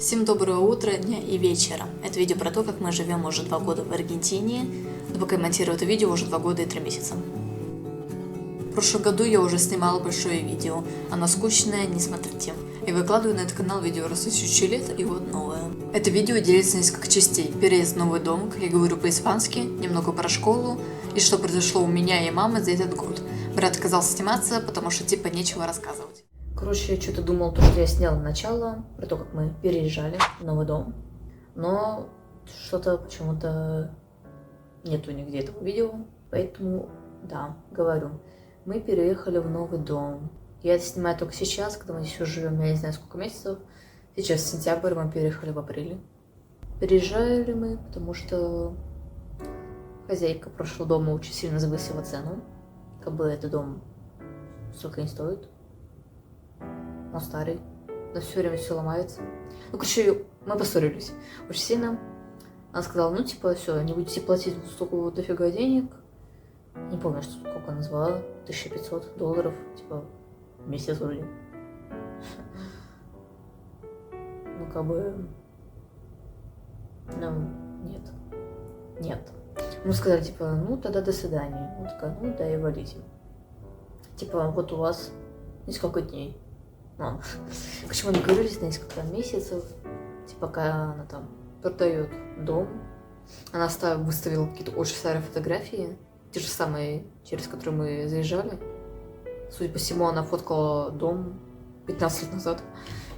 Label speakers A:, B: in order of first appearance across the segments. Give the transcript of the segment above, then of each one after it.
A: Всем доброго утра, дня и вечера. Это видео про то, как мы живем уже 2 года в Аргентине, но пока я монтирую это видео уже 2 года и 3 месяца. В прошлом году я уже снимала большое видео, оно скучное, не смотрите. И выкладываю на этот канал видео раз в 1000 лет и вот новое. Это видео делится на несколько частей. Переезд в новый дом, как я говорю по-испански, немного про школу и что произошло у меня и мамы за этот год. Брат отказался сниматься, потому что типа нечего рассказывать. Короче, я что-то думал, что я сняла начало, про то, как мы переезжали в новый дом. Но что-то почему-то нету нигде этого видео, поэтому, да, говорю. Мы переехали в новый дом. Я это снимаю только сейчас, когда мы здесь уже живем, я не знаю сколько месяцев. Сейчас сентябрь, мы переехали в апреле. Переезжали мы, потому что хозяйка прошлого дома очень сильно завысила цену. Как бы этот дом столько не стоит. Он старый, но все время все ломается. Ну, короче, мы поссорились очень сильно. Она сказала, ну, типа, все, не будете платить столько вот дофига денег. Не помню, сколько она назвала, $1500, типа, в месяц вроде. Ну, как бы, ну, нет. Мы сказали, типа, ну, тогда до свидания. Она такая, ну, да и валите. Типа, вот у вас несколько дней. Ладно. Почему мы договорились на несколько месяцев, типа, пока она там продает дом. Она выставила какие-то очень старые фотографии, те же самые, через которые мы заезжали. Судя по всему, она фоткала дом 15 лет назад.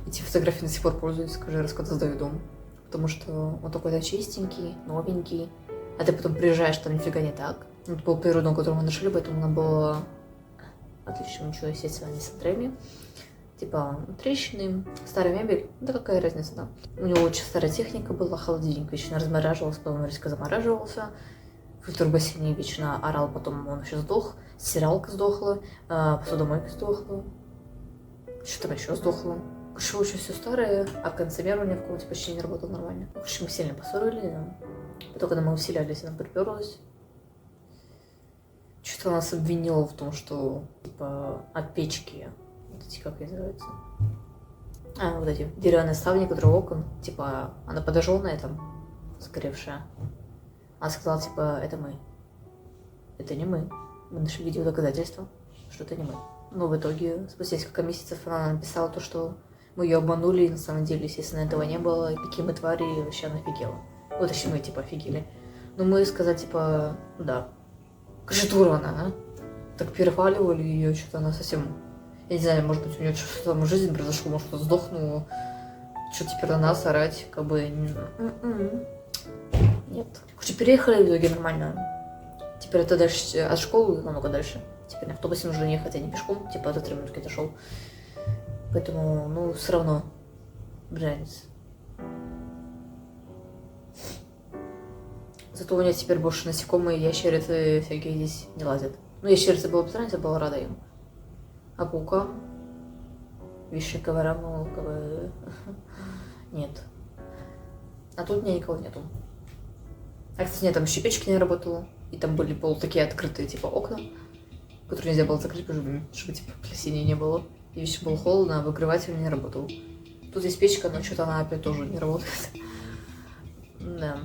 A: Эти фотографии до сих пор пользуются каждый раз, когда сдаю дом. Потому что он такой чистенький, новенький. А ты потом приезжаешь, там нифига не так. Это был первый дом, который мы нашли, поэтому она была отлично, ничего, естественно, не с треми. Типа трещины, старая мебель, да какая разница, да. У него очень старая техника была, холодильник вечно размораживался, потом резко замораживался. Фильтр в бассейне вечно орал, потом он еще сдох. Стиралка сдохла, посудомойка сдохла. Что там еще сдохло? Короче, очень все старое, а кондиционер у меня в комнате почти не работал нормально. Короче, мы сильно поссорились, да. Потом, когда мы уселялись, она приперлась. Что-то нас обвинила в том, что, типа, от печки, вот эти, как называются, вот эти деревянные ставни, которые окон, типа, она подожженная там, сгоревшая. Она сказала, типа, это мы. Это не мы. Мы нашли видео доказательства, что это не мы. Но в итоге, спустя несколько месяцев, она написала то, что мы ее обманули, и на самом деле, естественно, этого не было, и какие мы твари, и вообще она офигела. Вот еще мы, типа, офигели. Но мы сказали, типа, да. Какая дура она, а? Так перехваливали ее, что-то она совсем... Я не знаю, может быть, у нее что-то там в жизни произошло, может, она сдохнула. Что теперь на нас орать, как бы, не знаю. Нет. Короче, переехали в итоге нормально. Теперь это дальше от школы намного дальше. Теперь на автобусе нужно ехать, а не пешком. Типа, за 3 минутки дошел. Поэтому, ну, все равно разница. Зато у меня теперь больше насекомые, ящерицы всякие здесь не лазят. Ну, ящерица была бы я была рада им. А паукам? Вишни коварам, ну, как бы... Нет. А тут у меня никого нету. А, кстати, нет, там еще печки не работала. И там были такие открытые, типа, окна, которые нельзя было закрыть, чтобы типа, плесени не было. И еще было холодно, а выгреватель не работал. Тут есть печка, но что-то она опять тоже не работает. Да.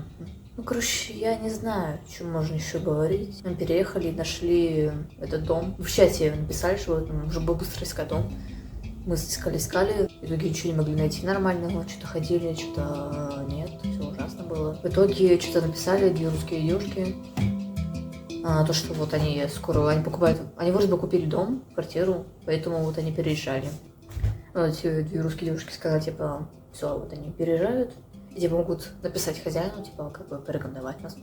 A: Ну, короче, я не знаю, о чем можно еще говорить. Мы переехали и нашли этот дом. В чате написали, что нужно было быстро искать дом. Мы искали, в итоге ничего не могли найти нормального. Что-то ходили, что-то нет, все ужасно было. В итоге что-то написали 2 русские девушки. То, что вот они скоро, они покупают, они вроде бы купили дом, квартиру, поэтому вот они переезжали. Вот эти 2 русские девушки сказали, типа, все, вот они переезжают. И типа могут написать хозяину, типа, как бы порекомендовать нас.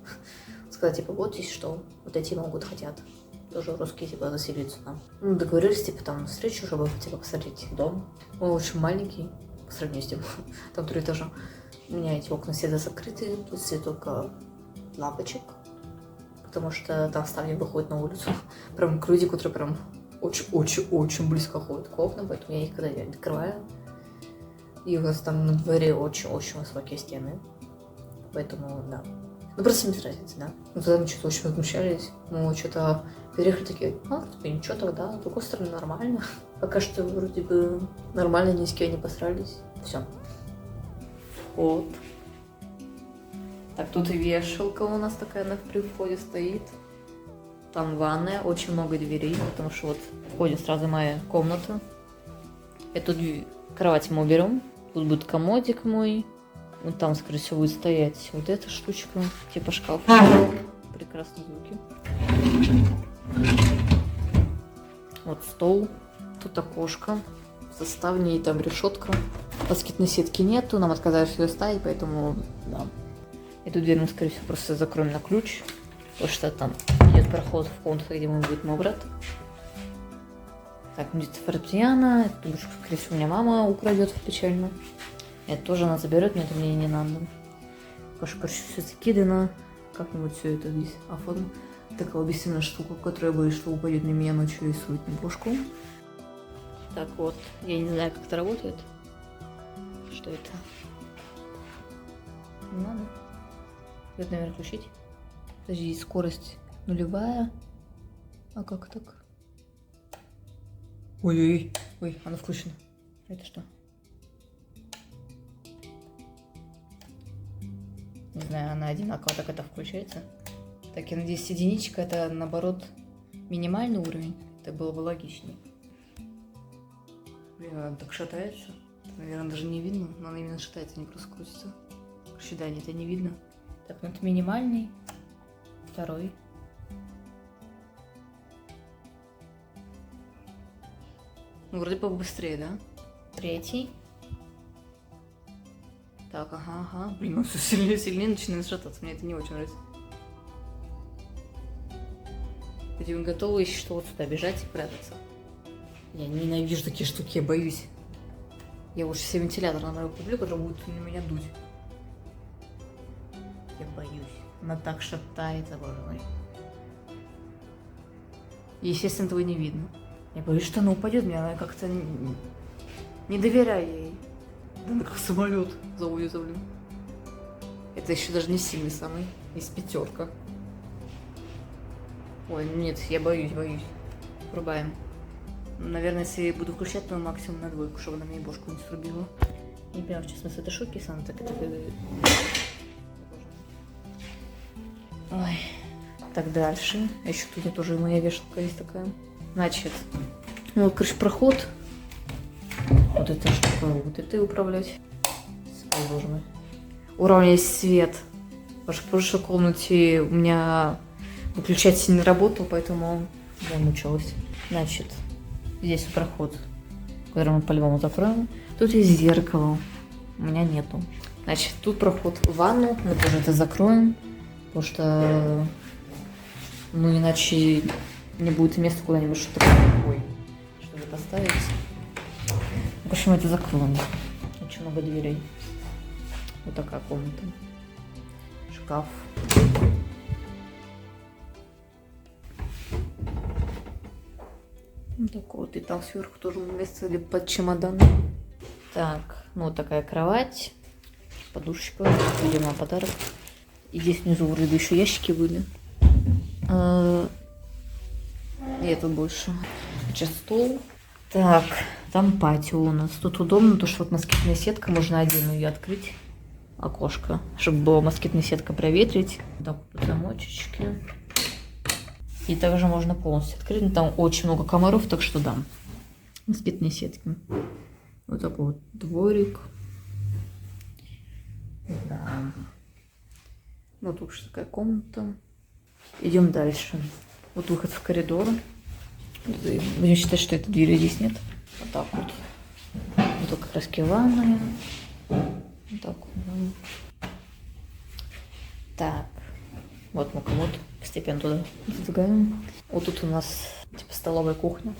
A: Сказать, типа, вот здесь что, вот эти хотят. Тоже русские, типа, заселиться там. Ну, договорились, типа, там, встречу, чтобы, типа, посмотреть дом. Он очень маленький, по сравнению с тем, там 3 этажа. У меня эти окна всегда закрыты, тут все только лампочек. Потому что там ставни выходят на улицу. Прям к люди, которые прям очень близко ходят к окнам, поэтому я их никогда не открываю. И у нас там на дворе очень высокие стены. Поэтому, да. Ну, просто без разницы, да. Ну, тогда мы что-то очень возмущались. Мы что-то переехали такие, типа, ничего тогда, с другой стороны, нормально. Пока что вроде бы нормально, ни с кем не посрались. Все. проход. Так, тут и вешалка у нас такая при входе стоит. Там ванная, очень много дверей, потому что вот в входе сразу моя комната. Эту кровать мы уберем. Тут будет комодик мой. Вот там, скорее всего, будет стоять вот эта штучка, типа шкаф. Прекрасные звуки. Вот стол. Тут окошко. Составнее, там решетка. Москитной сетки нету, нам отказались ее ставить, поэтому да. Эту дверь мы, скорее всего, просто закроем на ключ, потому что там идет проход в комнату, где мы будет мой брат. Так, будет фортепиано. Эту душку, скорее всего, у меня мама украдет печально. Это тоже она заберет, но это мне не надо. Короче, все закидано. Как-нибудь все это здесь оформим. Такая бессильная штука, которая боюсь, что упадет на меня ночью и сует на бошку. Так вот, я не знаю, как это работает. Что это? Не надо. Это, наверное, включить. Подожди, скорость нулевая. А как так? Ой-ой-ой. Ой, она включена. Это что? Не знаю, она одинаково так это включается. Так, я надеюсь, единичка это, наоборот, минимальный уровень. Это было бы логичнее. Блин, она так шатается. Наверное, даже не видно, но она именно шатается, не просто крутится. Короче, да, нет, это не видно. Так, ну это минимальный. Второй. Ну, вроде бы быстрее, да? Третий. Так, ага. Блин, он все сильнее и сильнее начинает шататься. Мне это не очень нравится. Эти вы готовы еще что вот сюда бежать и прятаться? Я ненавижу такие штуки, я боюсь. Я лучше себе вентилятор на мою куплю, который будет на меня дуть. Я боюсь. Она так шатается, боже мой. Естественно, этого не видно. Я боюсь, что она упадет, мне она как-то не доверяю ей. Она как самолет заводится, блин. Это еще даже не сильный самый, из пятерка. Ой, нет, я боюсь. Врубаем. Наверное, если я буду включать, то максимум на двойку, чтобы она мне бошку не срубила. Не понимаю, в частности, это шутки, сам так это... Ой. Так, дальше. Еще тут тоже моя вешалка есть такая. Значит, вот, короче, проход. Вот эта штука, вот это управлять. Ой, боже мой. Уравнять свет. Потому что в прошлой комнате у меня выключатель не работал, поэтому я мучилась. Значит, здесь проход, который мы по-любому закроем. Тут есть зеркало. У меня нету. Значит, тут проход в ванну. Мы тоже это закроем. Потому что, ну, иначе не будет места куда-нибудь что-то поставить. В общем, это закроем. Очень много дверей. Вот такая комната. Шкаф. Вот такой вот. И там сверху тоже место под чемодан. Так, ну вот такая кровать. Подушечка. Видимо, подарок. И здесь внизу вроде еще ящики были. И тут больше. Сейчас стол. Так, там патио у нас. Тут удобно, потому что вот москитная сетка. Можно отдельно ее открыть. Окошко. Чтобы была москитная сетка проветрить. Так, вот замочечки. И также можно полностью открыть. Но там очень много комаров, так что да. Москитные сетки. Вот такой вот дворик. Да. Вот тут такая комната. Идем дальше. Вот выход в коридор. Будем считать, что этой двери здесь нет. Вот так вот. Вот тут как раз ванная. Вот так вот. Так. Вот мы комод. Постепенно туда сдвигаем. Вот тут у нас типа столовая кухня.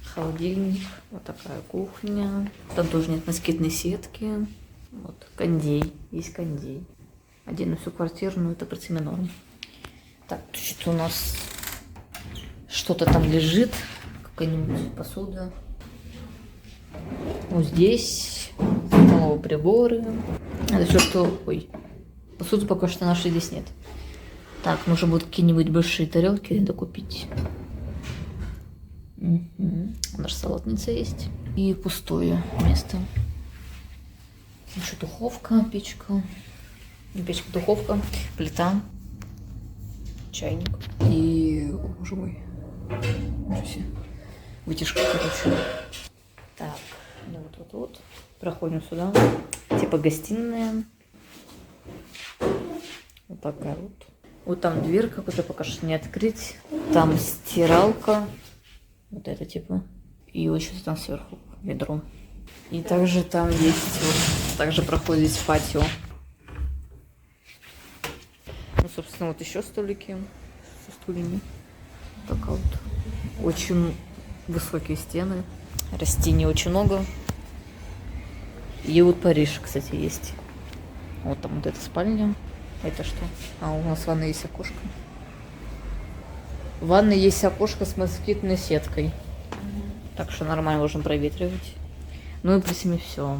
A: Холодильник. Вот такая кухня. Там тоже нет москитной сетки. Вот. Кондей. Есть кондей. Отдельно всю квартиру, но это против норм. Так, тут что-то у нас что-то там лежит. Какая-нибудь посуда. Вот здесь столовые приборы. Это все, что... Ой. Посуду пока что нашей здесь нет. Так, нужно будет какие-нибудь большие тарелки докупить. Наша салатница есть. И пустое место. Еще духовка, печка. Печка, духовка, плита, чайник. И, о, боже мой, вытяжка, короче. Так, ну вот. Проходим сюда. Типа гостиная. Вот такая вот. Вот там дверь какую-то пока что не открыть. Там стиралка. Вот это типа. И вот что-то там сверху ведро. И также там есть вот, также проходит здесь патио. Ну, собственно, вот еще столики со стульями. Такая вот. Очень высокие стены. Растений очень много. И вот Париж, кстати, есть. Вот там вот эта спальня. Это что? А, у нас в ванной есть окошко. В ванной есть окошко с москитной сеткой. Так что нормально можем проветривать. Ну и при всем все.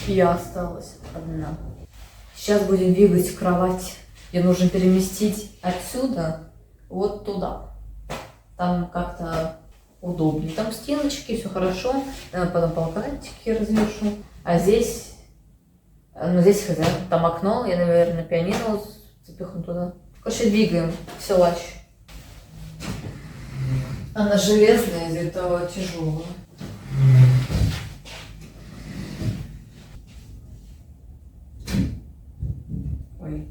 A: Я осталась одна. Сейчас будем двигать кровать. Ее нужно переместить отсюда вот туда. Там как-то удобнее. Там стеночки, все хорошо. Потом полкантики развешу. А здесь... Ну, здесь хз. Там окно. Я, наверное, пианино запихну туда. Короче, двигаем. Все лач. Она железная, из-за тяжелая. Ой.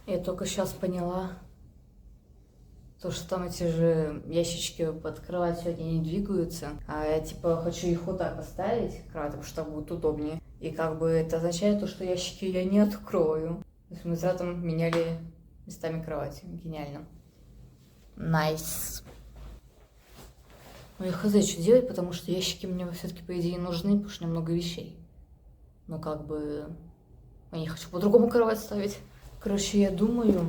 A: Я только сейчас поняла, то, что там эти же ящички под кроватью, они не двигаются. А я типа хочу их вот так оставить, кровать, потому что так будет удобнее. И как бы это означает то, что ящики я не открою. То есть мы с братом меняли местами кровати. Гениально. Найс. Ну я хз, что делать, потому что ящики мне все-таки по идее нужны, потому что у меня много вещей. Но как бы я не хочу по-другому кровать ставить. Короче, я думаю,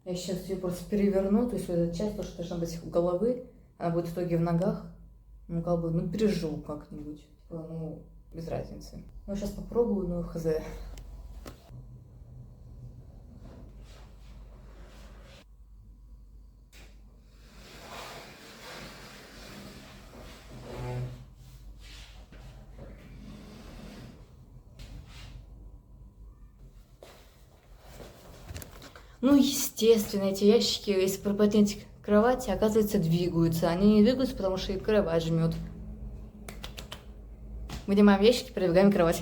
A: я сейчас ее просто переверну, то есть вот эта часть, то, что должна быть у головы, она будет в итоге в ногах. Ну, как бы, ну, переживу как-нибудь. Типа, ну, без разницы. Ну, сейчас попробую, ну, хз. Ну, естественно, эти ящики, если пропотеть к кровати, оказывается, двигаются. Они не двигаются, потому что и кровать жмет. Вынимаем ящики, передвигаем кровать.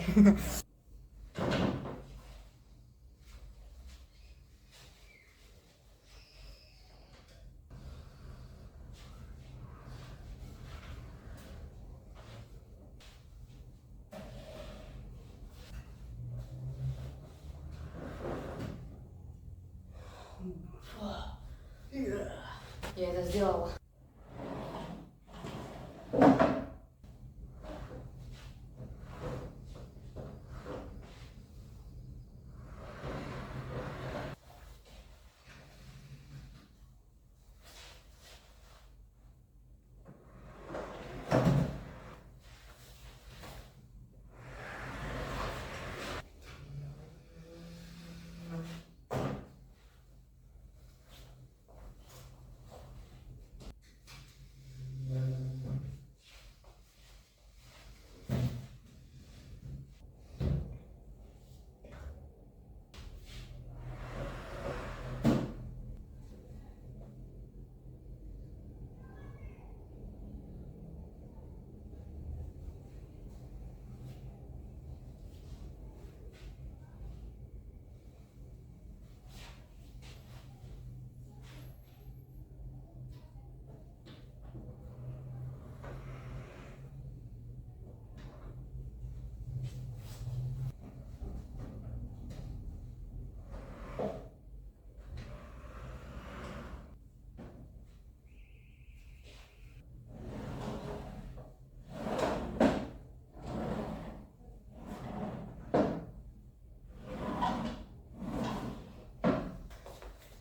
A: Я это сделала.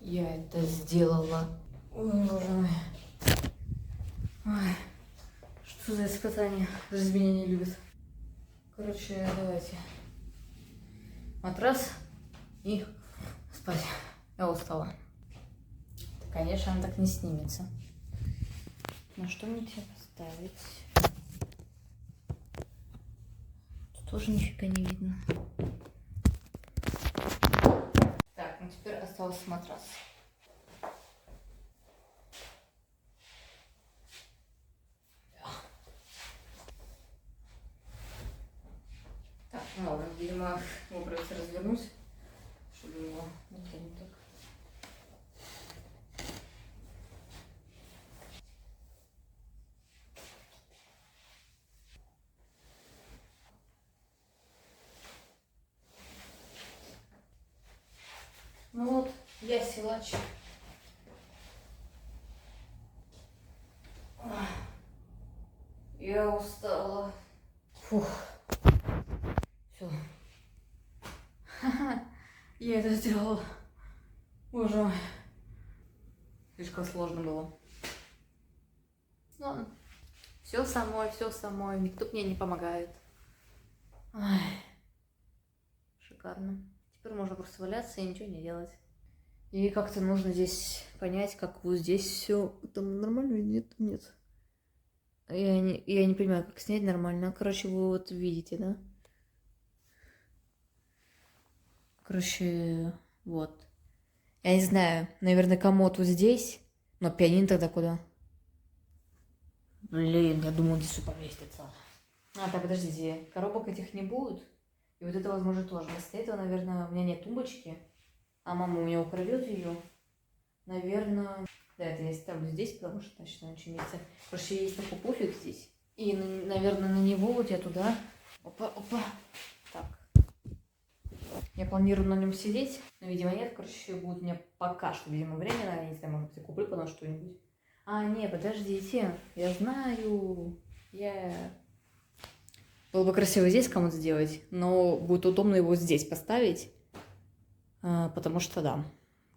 A: Я это сделала. Ой, боже мой. Ой, что за испытание? Жизнь меня не любит. Короче, давайте. Матрас и спать. Я устала. Да, конечно, она так не снимется. На что мне тебя поставить? Тут тоже нифига не видно. Так, ну теперь остался матрас. Так, ну ладно, видимо, его придется развернуть, чтобы его не так. Ну вот, я силач. Я устала. Фух. Все. Я это сделала. Боже мой. Слишком сложно было. Ладно. Все самой. Никто мне не помогает. Ай. Шикарно. Теперь можно просто валяться и ничего не делать. И как-то нужно здесь понять, как вот здесь все там нормально или нет. Я не понимаю, как снять нормально. Короче, вы вот видите, да? Короче, вот. Я не знаю, наверное, комод вот здесь. Но пианино тогда куда? Блин, я думал, здесь все поместится. А, так, подождите, коробок этих не будет. И вот это, возможно, тоже. Вместо этого, наверное, у меня нет тумбочки. А мама у меня украдет ее. Наверное... Да, это я ставлю здесь, потому что значит на ничего месте. Короче, есть такой пуфик здесь. И, наверное, на него вот я туда. Опа. Так. Я планирую на нем сидеть, но, видимо, нет. Короче, будет у меня пока что, видимо, временно. Я не знаю, может быть, я куплю потом что-нибудь. А, не, подождите. Я знаю. Было бы красиво здесь кому-то сделать, но будет удобно его здесь поставить. Потому что, да,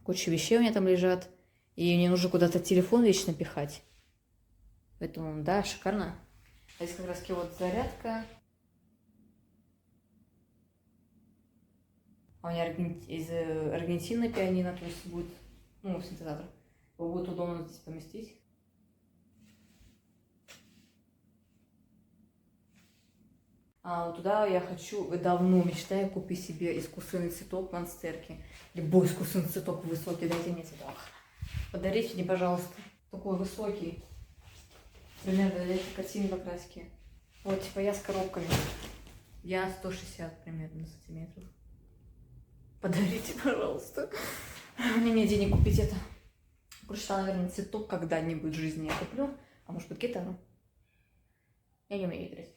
A: куча вещей у меня там лежат. И мне нужно куда-то телефон вечно пихать. Поэтому, да, шикарно. А здесь как раз вот зарядка. А у меня из Аргентины пианино, то есть будет, ну, синтезатор. Его будет удобно здесь поместить. А вот туда я хочу, давно мечтаю купить себе искусственный цветок монстерки. Любой искусственный цветок высокий, дайте мне цветок. Подарите мне, пожалуйста, такой высокий. Примерно для этой картины в краске. Вот, типа я с коробками. Я 160 примерно сантиметров. Подарите, пожалуйста. Мне нет денег купить это. Короче, наверное, цветок когда-нибудь в жизни я куплю. А может быть, гитару. Я не умею играть.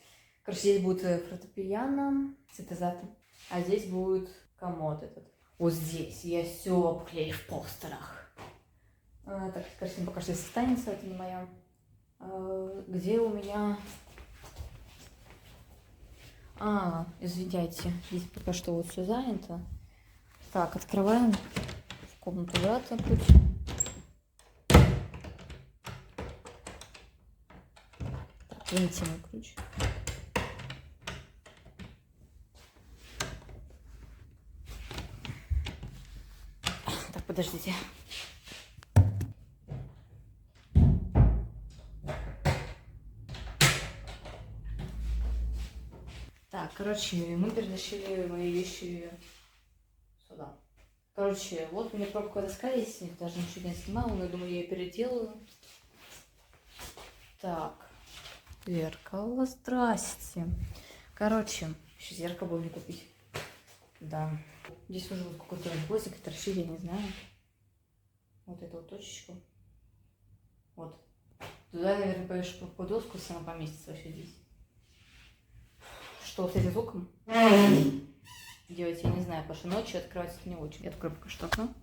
A: Короче, здесь будет фортепиано, синтезатор. А здесь будет комод этот. Вот здесь я все обклею в постерах. Так, картина пока что здесь останется, это не моя. Где у меня... извиняйте, здесь пока что вот все занято. Так, открываем в комнату брата путь. Так, выньте мой ключ. Так, подождите. Так, короче, мы перетащили мои вещи сюда. Короче, вот у меня пробковая доска есть, я даже ничего не снимала, но я думаю, я ее переделаю. Так, зеркало, здрасте. Короче, еще зеркало было не купить. Да. Здесь уже вот какой-то гвоздик торчит, я не знаю. Вот эту вот точечку. Вот. Туда, наверное, повешу пробковую доску, и сама поместится вообще здесь. Что с этим звуком делать, я не знаю, потому что ночью открывать это не очень. Я открою пока что окно.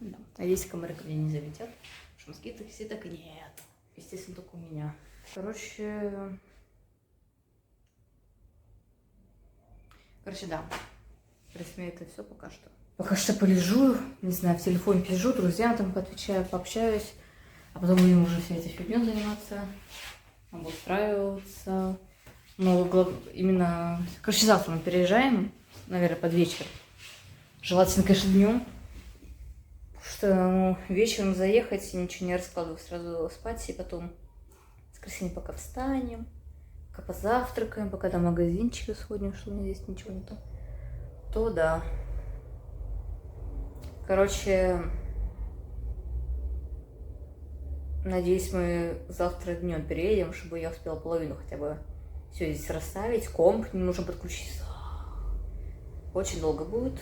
A: Да. А здесь комары ко мне не залетят, потому что москитов все так и нет. Естественно, только у меня. Короче, да. В принципе, это все пока что. Пока что полежу, не знаю, в телефоне полежу, друзьям там поотвечаю, пообщаюсь. А потом будем уже всей этой фигней заниматься, обустраиваться. Но именно... Короче, завтра мы переезжаем, наверное, под вечер. Желательно, конечно, днем. Потому что вечером заехать и ничего не раскладывать, сразу спать, и потом в воскресенье пока встанем, пока позавтракаем, пока до магазинчика сходим, что у меня здесь ничего не то да. Короче, надеюсь, мы завтра днем переедем, чтобы я успела половину хотя бы все здесь расставить. Комп не нужно подключиться. Очень долго будет.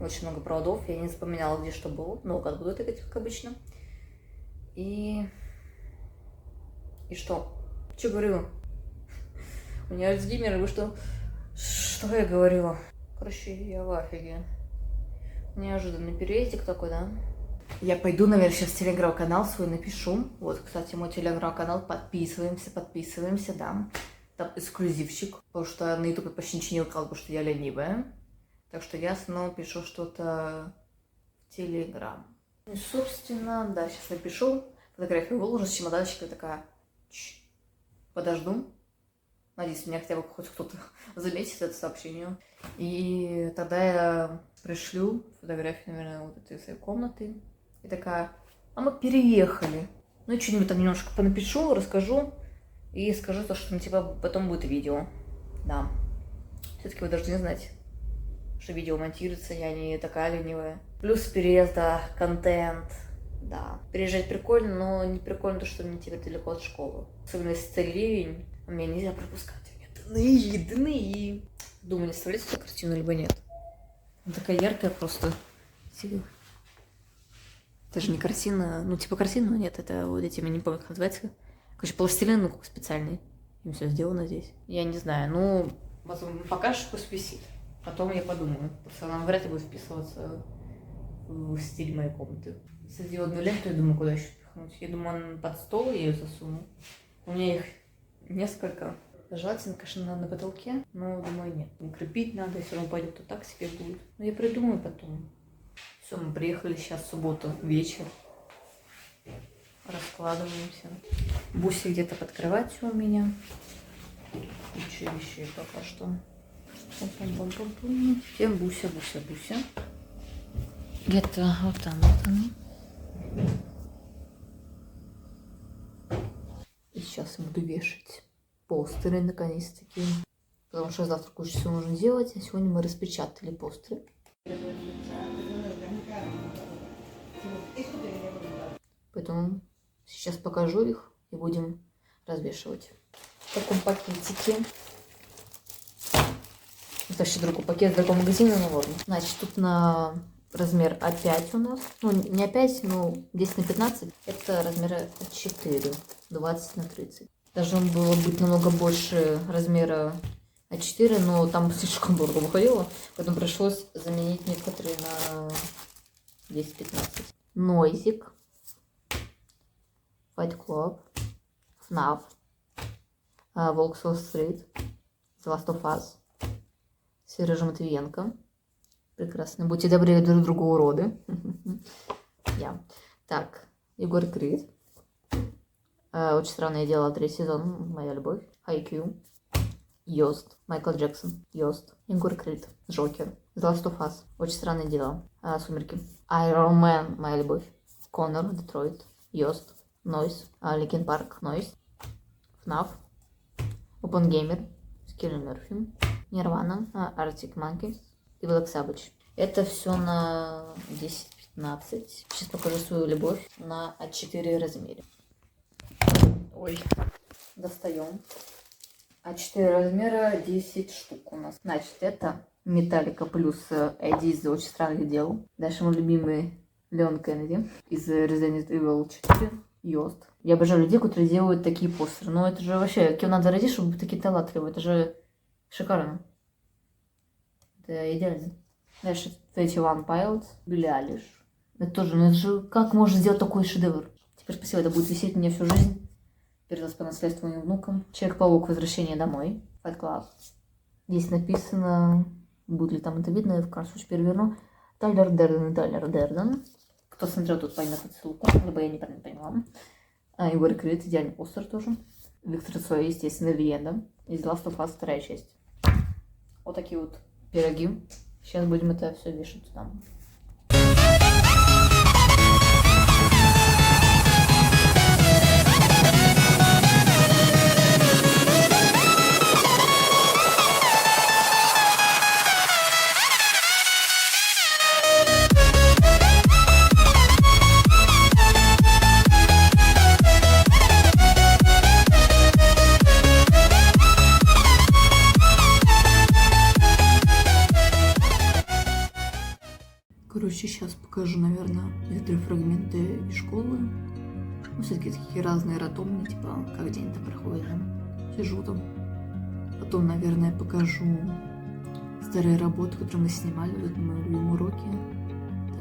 A: Очень много проводов. Я не запоминала, где что было. Много буду тыкать, как обычно. И что? Что говорю? У меня Альцгеймер, вы что? Что я говорила? Короче, я в афиге. Неожиданный переездик такой, да? Я пойду, наверное, сейчас в телеграм-канал свой напишу. Вот, кстати, мой телеграм-канал. Подписываемся, да. Там эксклюзивчик. Потому что на ютубе почти ничего не выкладываю, потому что я ленивая. Так что я снова пишу что-то в телеграм. И, собственно, да, сейчас напишу. Фотографию выложу с чемоданчиком, такая... Подожду. Надеюсь, меня хотя бы хоть кто-то заметит это сообщение. И тогда я пришлю фотографию, наверное, вот этой своей комнаты. И такая, а мы переехали. Ну и что-нибудь там немножко понапишу, расскажу. И скажу то, что, ну, типа, потом будет видео. Да. Все-таки вы должны знать, что видео монтируется, я не такая ленивая. Плюс переезда, контент. Да. Переезжать прикольно, но не прикольно то, что мне теперь далеко от школы. Особенно если это ливень, а мне нельзя пропускать. Дны. Думаю, не оставлять эту картину, либо нет. Она такая яркая просто. Это же не картина, ну типа картина, но нет, это вот этими, не помню, как называется. Короче, пластилин, ну, как специальный. Им все сделано здесь. Я не знаю, ну, пока что пусть висит. Потом я подумаю. Потому что она вряд ли будет вписываться в стиль моей комнаты. Светодиодную ленту, я думаю, куда еще впихнуть. Я думаю, под стол я ее засуну. У меня их несколько. Желательно, конечно, на потолке, но, думаю, нет. Укрепить надо, если он упадет, то так себе будет. Но я придумаю потом. Все, мы приехали сейчас в субботу, вечер. Раскладываемся. Буся где-то под кроватью у меня. Куча вещей пока что. Пум-пум-пум-пум-пум. Всем Буся. Где-то вот там, вот она. И сейчас я буду вешать постеры наконец-таки. Потому что завтра кучу всего нужно делать, а сегодня мы распечатали постеры. Поэтому сейчас покажу их и будем развешивать. В таком пакетике. Это вообще другой пакет с другого магазина, ну ладно. Значит, тут на размер А5 у нас. Ну, не А5, но 10×15. Это размер А4. 20×30. Должно было быть намного больше размера А4, но там слишком дорого выходило. Поэтому пришлось заменить некоторые на 10-15. Нойзик. Fight Club. FNAF. Волк с Уолл-стрит. The Last of Us. Сережа Матвиенко. Прекрасно. Будьте добрее друг другу, уроды. Я. Так. Егор Крид. Очень странное дело, 3 сезон. Моя любовь. Хайкью. Йост. Майкл Джексон. Йост. Егор Крид. Джокер. The Last of Us. Очень странное дело. Сумерки. Iron Man. Моя любовь. Коннор. Детройт. Йост. Нойс. Линкин Парк. Нойс. FNAF. Опенгеймер. С Киллиан Мерфи. Нирвана. Arctic Monkeys. И Black Sabbath. Это все на 10-15. Сейчас покажу свою любовь на А4 размере. Ой. Достаем. А4 размера 10 штук у нас. Значит, это Металлика плюс Эдди из «Очень странных дел». Дальше мой любимый Леон Кеннеди из Resident Evil 4. Йост. Я обожаю людей, которые делают такие постеры. Но это же вообще, кем надо родить, чтобы быть такие талантливые. Это же шикарно. Это идеально. Дальше 21 Pilots, Билли Айлиш. Это тоже, ну это же, как можно сделать такой шедевр? Теперь спасибо, это будет висеть мне всю жизнь. Передаст по наследству моим внукам. Человек-паук, возвращение домой. Fight Club. Здесь написано, будет ли там это видно, я в красочку переверну. Тайлер Дерден. Кто смотрел, тут поймет отсылку, либо я неправильно поняла. Егор Крид, идеальный постер тоже. Виктор Цой, естественно, Виена. Из Last of Us 2 часть. Вот такие вот пироги. Сейчас будем это все вешать там. Короче, сейчас покажу, наверное, некоторые фрагменты из школы. Ну, все-таки такие разные ротомные, типа, как день-то проходит, да? Сижу там. Потом, наверное, покажу старые работы, которые мы снимали, вот мои любимые уроки,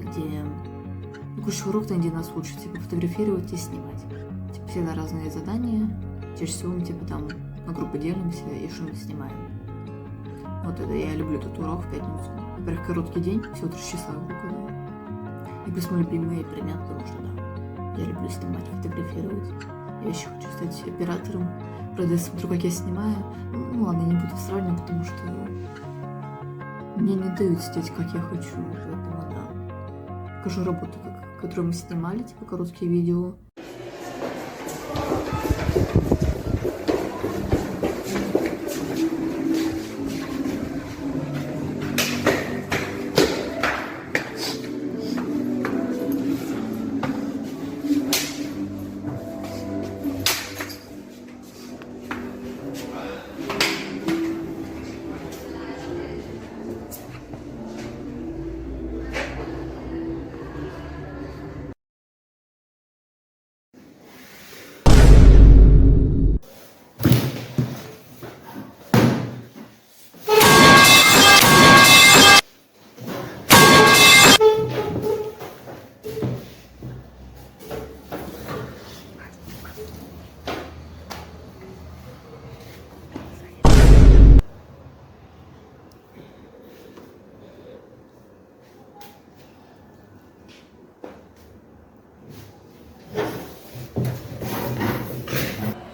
A: где... Ну, короче, урок там, где нас учат, типа, фотографировать и снимать. Типа, всегда разные задания. Чаще всего мы, типа, там на группы делимся и что-нибудь снимаем. Вот это я люблю этот урок в пятницу. Во-первых, короткий день, всего 3 часа урока, да. И плюс мои любимые предметы, потому что, да, я люблю снимать, фотографировать. Я еще хочу стать оператором. Правда, я смотрю, как я снимаю. Ну ладно, не буду сравнивать, потому что мне не дают сидеть, как я хочу. Поэтому, да. Покажу работу, которую мы снимали, типа короткие видео.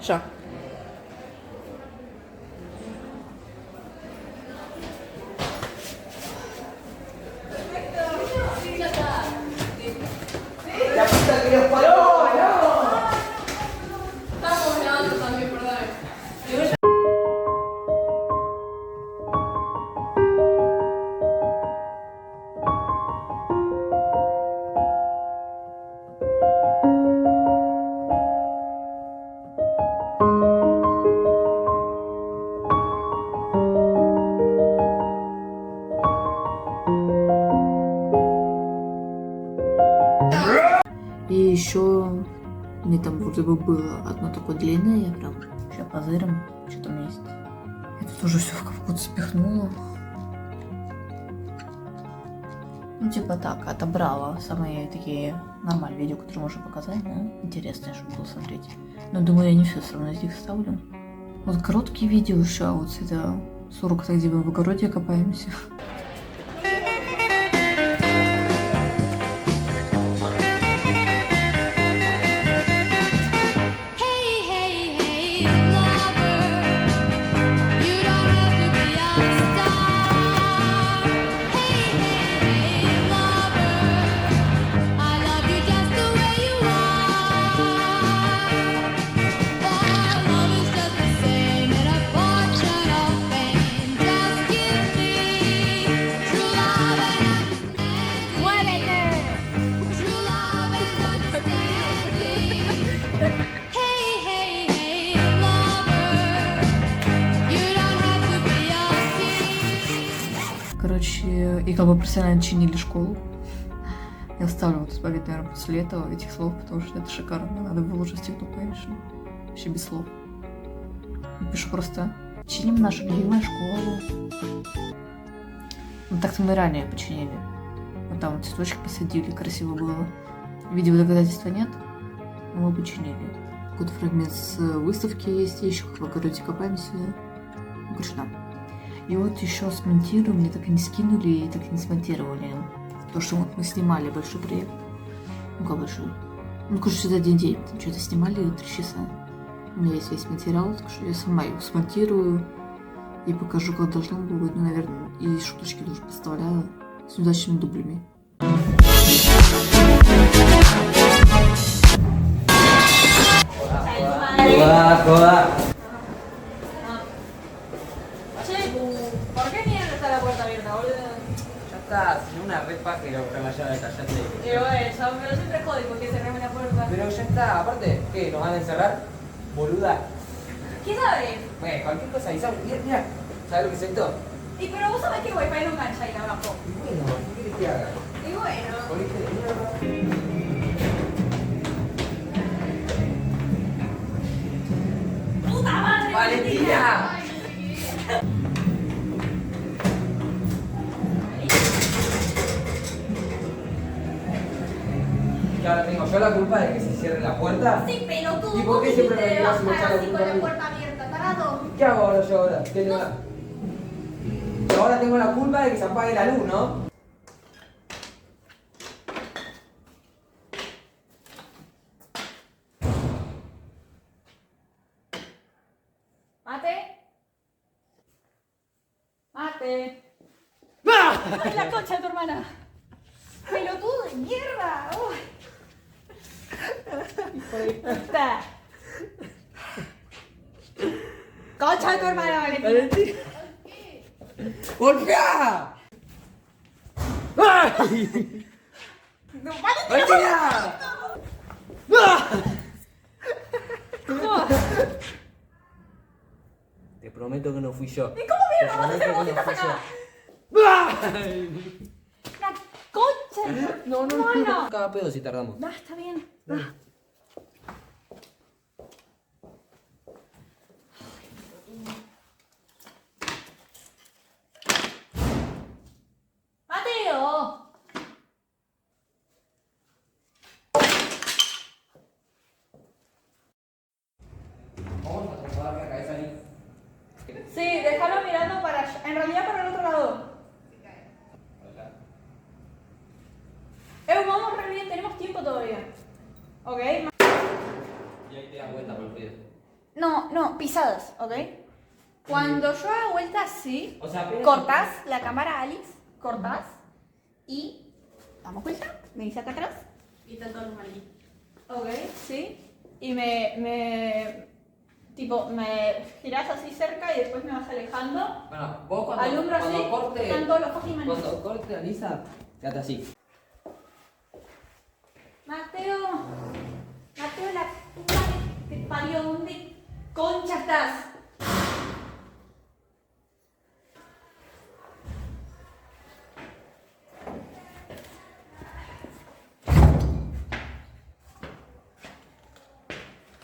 A: Що? И еще мне там вроде бы было одно такое длинное, я прям сейчас позырим, что там есть. Я тут уже все в какую-то спихнула. Ну типа так, отобрала самые такие нормальные видео, которые можно показать, да? Интересные, чтобы было смотреть. Но думаю, я не все все равно из них ставлю. Вот короткие видео еще, а вот это 40, где мы в огороде копаемся. Короче, и как бы профессионально чинили школу. Я оставлю вот добавить, наверное, после этого этих слов, потому что это шикарно. Надо выложить их, конечно. Вообще без слов. Пишу просто: чиним нашу любимую школу. Ну так-то мы ранее починили. Вот там вот цветочки посадили, красиво было. Видео доказательства нет, но мы починили. Какой-то фрагмент с выставки есть, еще в огороде копаемся. Ну, короче, да. И вот еще смонтируем, мне так и не скинули и так и не смонтировали. То, что вот мы снимали большой проект. Ну, как большой? Ну, короче, за один день там что-то снимали 3 часа. У меня есть весь материал, так что я сама его смонтирую и покажу, как должно быть. Ну, наверное, и шуточки тоже представляю с удачными дублями.
B: Hola.
C: Che, ¿por qué mierda está la puerta abierta, boludo?
B: Ya está, si no una red página buscar la llave, callate.
C: Digo eso, pero siempre jode porque cerrame la puerta.
B: Pero ya está, aparte, ¿qué? ¿Nos van a encerrar? Boluda.
C: ¿Qué sabes?
B: Bueno, cualquier cosa avisamos. Mira, ¿sabes lo que es esto?
C: Y pero vos sabés que el wifi no engancha ahí abajo.
B: Y bueno, ¿qué querés que haga?
C: Y bueno.
B: Ponete de mierda.
C: ¡Puta madre!
B: ¡Valentina! ¿Y ahora tengo yo la culpa de que se cierre la puerta?
C: Sí, pelotudo.
B: ¿Y por
C: ¿Vos
B: qué siempre
C: dijiste
B: me
C: de
B: tirás y me
C: bajar
B: echás la
C: así con
B: culpa a
C: la
B: mí?
C: puerta abierta, tarado?
B: ¿Qué hago ahora yo ahora? ¿Qué le da? Y ahora tengo la culpa de que se apague la luz, ¿no?
C: Mate. Mate. ¡Ay, la concha de tu hermana! ¡Pelotudo de mierda! ¡Uy! ¡Hijo de puta! ¡Concha de tu hermana, Valentina!
B: ¡Golpea! ¡Ay!
C: ¡No, Valentina!
B: ¡Valentina!
C: No.
B: Te prometo que no fui yo.
C: ¿Y cómo mierda vas a hacer vos si estás acá? ¡La concha!
B: No, no,
C: Bueno.
B: no. Cada pedo si tardamos.
C: No, está bien. Mateo.
B: Vamos a acomodar la cabeza ahí.
C: Sí, déjalo mirando para allá. En realidad para el otro lado. Vamos re bien, tenemos tiempo todavía. ¿Ok?
B: Y ahí te das vuelta por el video.
C: No, pisadas, ¿ok? Cuando yo haga vuelta así,
B: O sea, apenas-
C: cortás la cámara, Alice, cortás y damos vuelta, me dice acá atrás.
D: Y está todo normalito.
C: Ok, sí. Y me girás así cerca y después me vas alejando.
B: Bueno, vos cuando,
C: Alumbro así,
B: cuando corte.
C: están todos los fucking manos.
B: Cuando corte, Alisa, quédate así.
C: Mateo, la puta que te parió, ¿dónde concha estás?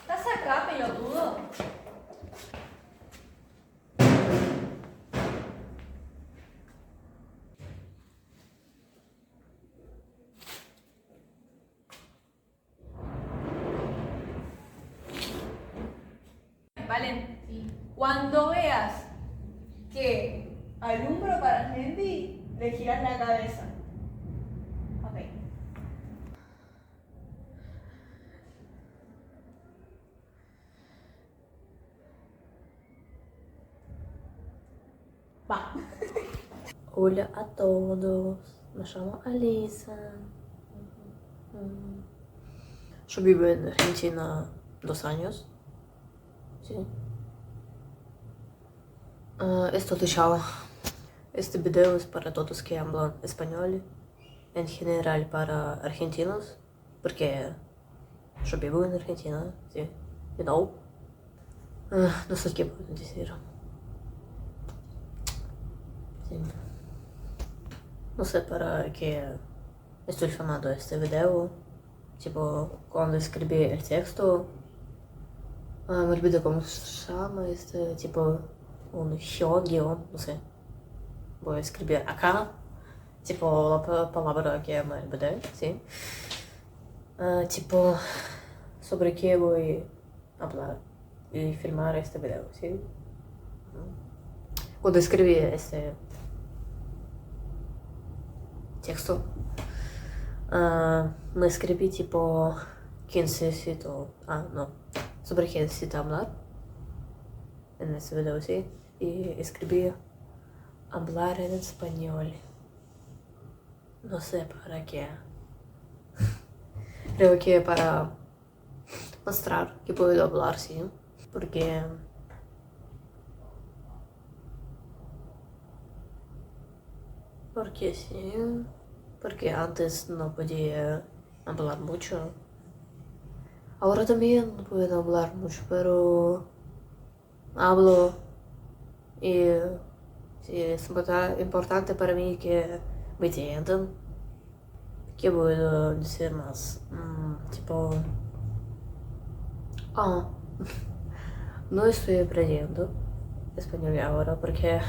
C: ¿Estás acá, pelotudo? Valen, cuando veas que alumbro para Mendy, le giras la cabeza. Ok. Va.
A: Hola a todos, me llamo Alisa. Yo vivo en Argentina 2 años. Sí. Esto de chava. Este video es para todos que hablan español, en general para argentinos, porque yo vivo en Argentina, sí, you know. No sé qué puedo decir. Sí. No sé para qué estoy filmando este video. Tipo, cuando escribí el texto, me olvidé cómo se llama este, tipo, un guión, no sé. Voy a escribir acá, tipo, la palabra que me olvidé, sí. Tipo, sobre qué voy a hablar y filmar este video, sí. Cuando escribí este texto, me escribí tipo 15 no, sobre qué necesito hablar en este video, sí, y escribí hablar en español. No sé para qué. Creo que para mostrar que puedo hablar, sí, porque sí, porque antes no podía hablar mucho. Ahora también no puedo hablar mucho, pero hablo y sí, es importante para mí que me entiendan. ¿Qué puedo decir más? Tipo... no estoy aprendiendo español ahora porque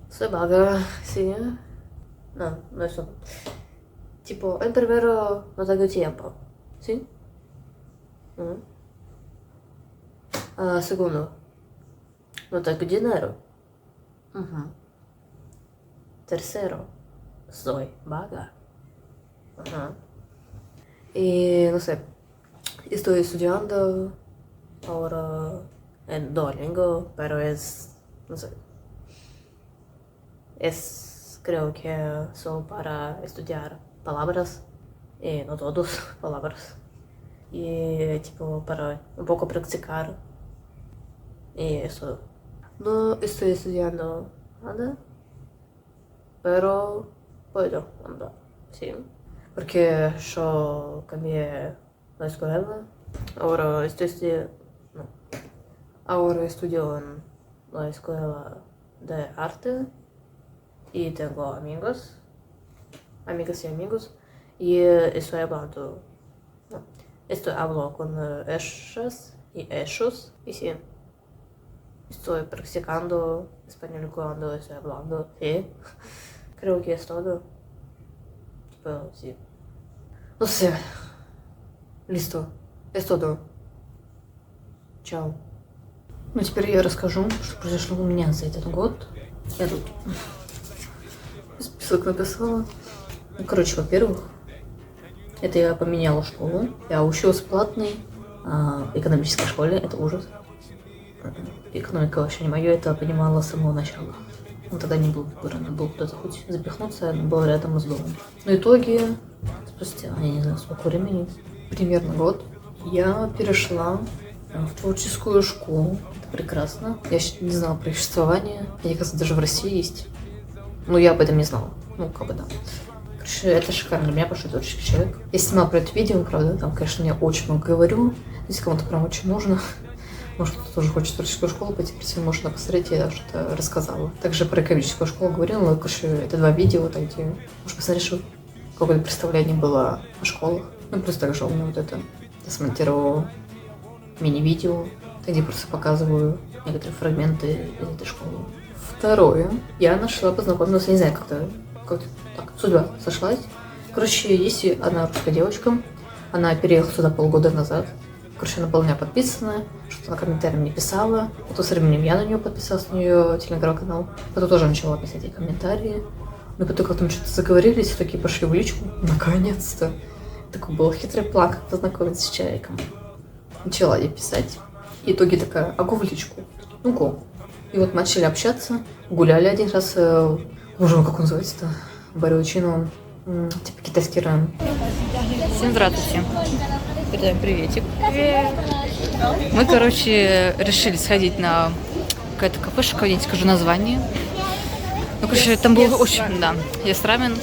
A: soy vaga, sí. No eso. Tipo, en primero no tengo tiempo, ¿sí? Segundo, no tengo dinero. Tercero, soy vaga. Y no sé, estoy estudiando ahora en Duolingo, pero no sé, creo que solo para estudiar palabras, y no todas palabras, y tipo para un poco practicar, y eso. No estoy estudiando nada, pero puedo andar, sí, porque yo cambié la escuela, ahora estudio en la escuela de arte y tengo amigas y amigos, y estoy hablando, hablo con ellas y ellos, y sí, estoy practicando español cuando estoy hablando, sí. Creo que es todo. Pero sí. No sé. Listo. Es todo. Чао. Ну, теперь я расскажу, что произошло у меня за этот год. Я тут список написала. Ну, короче, во-первых, это я поменяла школу. Я училась в платной экономической школе. Это ужас. Экономика вообще не моё, это понимала с самого начала. Ну, тогда не было выбора, надо было куда-то хоть запихнуться, это было рядом с домом. В итоге, спустя, я не знаю, сколько времени, примерно год, я перешла в творческую школу. Это прекрасно. Я не знала про их существование. Мне кажется, даже в России есть. Но я об этом не знала. Ну, как бы да. Короче, это шикарно для меня, потому что я творческий человек. Я снимала про это видео, правда, там, конечно, я очень много говорю. Если кому-то прям очень нужно. Может, кто-то тоже хочет в творческую школу пойти, можно посмотреть, я что-то рассказала. Также про экономическую школу говорила, но, короче, это 2 видео, так где, может, посмотришь, какое-то представление было о школах. Ну, просто также у меня вот это. Я смонтировала мини-видео, где просто показываю некоторые фрагменты из этой школы. Второе. Я познакомилась, я не знаю, как-то так, судьба сошлась. Короче, есть одна русская девочка, она переехала сюда полгода назад. Короче, она была у меня подписана, что-то на комментарии мне писала. Потом со временем я на нее подписалась, на нее телеграм-канал. Потом тоже начала писать ей комментарии. Но потом как-то мы что-то заговорились, такие пошли в личку. Наконец-то. Такой был хитрый план, как познакомиться с человеком. Начала ей писать. И в итоге такая, а го в личку? Ну го. И вот начали общаться. Гуляли один раз, боже мой, как он называется-то? Барючино. Типа китайский район. Всем здравствуйте. Передаем приветик. Привет. Мы, короче, решили сходить на какая-то кафешка, я не скажу название. Ну, короче, там было очень, да, есть рамен.